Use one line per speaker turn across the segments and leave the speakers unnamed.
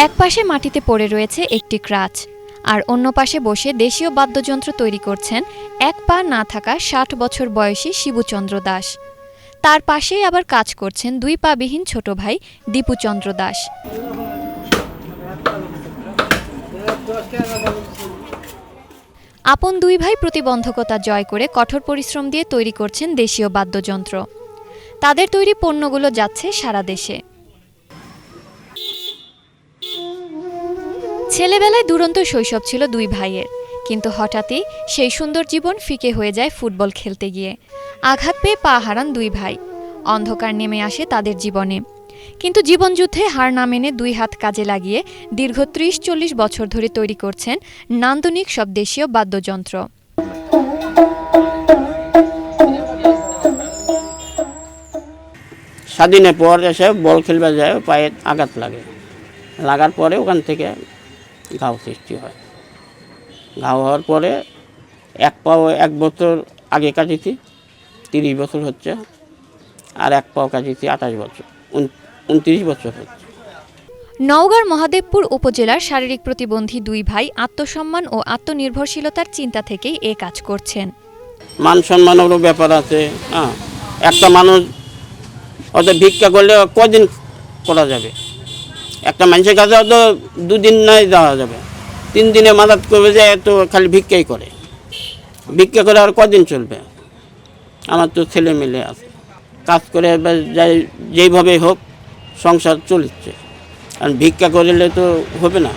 এক পাশে মাটিতে পড়ে রয়েছে একটি ক্রাচ, আর অন্য পাশে বসে দেশীয় বাদ্যযন্ত্র তৈরি করছেন এক পা না থাকা ৬০ বছর বয়সী শিবুচন্দ্র দাস। তার পাশেই আবার কাজ করছেন ২ পাবিহীন ছোট ভাই দীপুচন্দ্র দাস। আপন ২ ভাই প্রতিবন্ধকতা জয় করে কঠোর পরিশ্রম দিয়ে তৈরি করছেন দেশীয় বাদ্যযন্ত্র। তাদের তৈরি পণ্যগুলো যাচ্ছে সারা দেশে। ছেলেবেলায় দুরন্ত শৈশব ছিল ২ ভাইয়ের, কিন্তু হঠাৎই সেই সুন্দর জীবন ফিকে হয়ে যায় ফুটবল খেলতে গিয়ে। আঘাত পেয়ে পা হারান ২ ভাই। অন্ধকার নেমে আসে তাদের জীবনে, কিন্তু জীবনযুদ্ধে হার না মেনে ২ হাত কাজে লাগিয়ে দীর্ঘ ৩০-৪০ বছর ধরে তৈরি করছেন নান্দনিক সব দেশীয় বাদ্যযন্ত্র।
স্বাধীনের পর এসে বল খেলবে যায়, পায়ে আঘাত লাগার পরে ওখান থেকে ঘাও সৃষ্টি হয়। ঘাও হওয়ার পরে এক পাও ১ বছর আগে কাটিয়েছি, ৩০ বছর হচ্ছে, আর এক পাও কাটিয়েছি ২৮ বছর, ২৯ বছর হচ্ছে।
নওগাঁর মহাদেবপুর উপজেলার শারীরিক প্রতিবন্ধী ২ ভাই আত্মসম্মান ও আত্মনির্ভরশীলতার চিন্তা থেকেই এ কাজ করছেন।
মান সম্মানেরও ব্যাপার আছে। একটা মানুষ অত ভিক্ষা করলে কদিন করা যাবে? একটা মানুষের কাছে অত ২ দিন নাই যাওয়া যাবে, ৩ দিনে মাদাত করবে যে এত খালি ভিক্ষাই করে। ভিক্ষা করে আর কদিন চলবে? আমার তো ছেলে মেলে আছে, কাজ করে যাই, যেইভাবে হোক সংসার চলছে, আর ভিক্ষা করলে তো হবে না।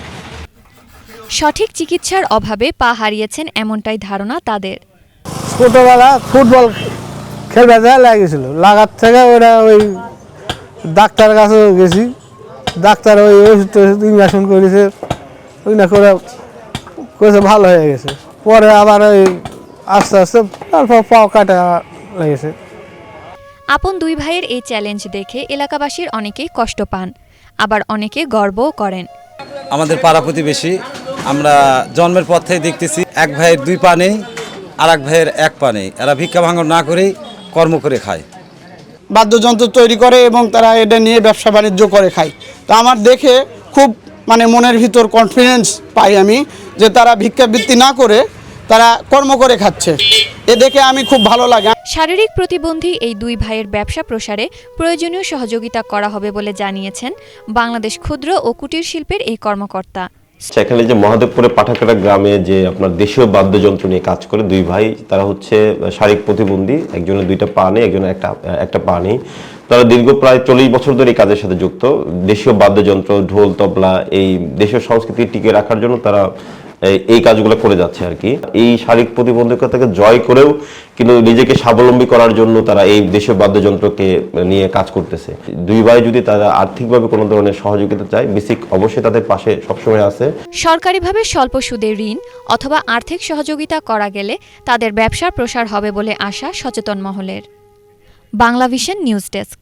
সঠিক চিকিৎসার অভাবে পা হারিয়েছেন এমনটাই ধারণা তাদের।
ছোটবেলা ফুটবল খেলতে যায় লাগেছিল, লাগার থেকে ওরা ওই ডাক্তারের কাছে গেছি, ডাক্তার ওই ওষুধ ইঞ্জেকশন করেছে, ওই না করে করেছে, ভালো হয়ে গেছে। পরে আবার ওই আস্তে আস্তে তারপর পাও কাটা লেগেছে।
আপন ২ ভাইয়ের এই চ্যালেঞ্জ দেখে এলাকাবাসীর অনেকেই কষ্ট পান, আবার অনেকে গর্বও করেন।
আমাদের পাড়া প্রতিবেশী আমরা জন্মের পর থেকে দেখতেছি, এক ভাইয়ের ২ পা নেই, আর এক ভাইয়ের ১ পা নেই। এরা ভিক্ষা ভাঙন না করেই কর্ম করে খায়,
বাদ্যযন্ত্র তৈরি করে এবং তারা এটা নিয়ে ব্যবসা বাণিজ্য করে খায়। তো আমার দেখে খুব মনের ভিতর কনফিডেন্স পাই আমি, যে তারা ভিক্ষাবৃত্তি না করে তারা কর্ম করে খাচ্ছে। এ দেখে আমি খুব ভালো লাগে।
শারীরিক প্রতিবন্ধী এই ২ ভাইয়ের ব্যবসা প্রসারে প্রয়োজনীয় সহযোগিতা করা হবে বলে জানিয়েছেন বাংলাদেশ ক্ষুদ্র ও কুটির শিল্পের এই কর্মকর্তা।
সেখানে যে মহাদেবপুরে পাঠাকাটা গ্রামে যে আপনার দেশীয় বাদ্যযন্ত্র নিয়ে কাজ করে ২ ভাই, তারা হচ্ছে শারীরিক প্রতিবন্ধী, একজনের ২টা পা নেই, একজনের একটা পা নেই। তারা দীর্ঘ প্রায় ৪০ বছর ধরে এই কাজের সাথে যুক্ত। দেশীয় বাদ্যযন্ত্র, ঢোল, তবলা, এই দেশীয় সংস্কৃতি টিকে রাখার জন্য তারা এই কাজগুলো করে যাচ্ছে আর কি। এই শারীরিক প্রতিবন্ধকতাকে জয় করেও কিন্তু নিজেকে স্বাবলম্বী করার জন্য তারা এই দেশীয় বাদ্যযন্ত্রকে নিয়ে কাজ করতেছে। ২ ভাই যদি তারা আর্থিকভাবে কোনো ধরনের সহযোগিতা চায়, বেসিক অবশ্যই তাদের পাশে সবসময় আছে।
সরকারিভাবে স্বল্প সুদে ঋণ অথবা আর্থিক সহযোগিতা করা গেলে তাদের ব্যবসার প্রসার হবে বলে আশা সচেতন মহলের। Banglavision news desk.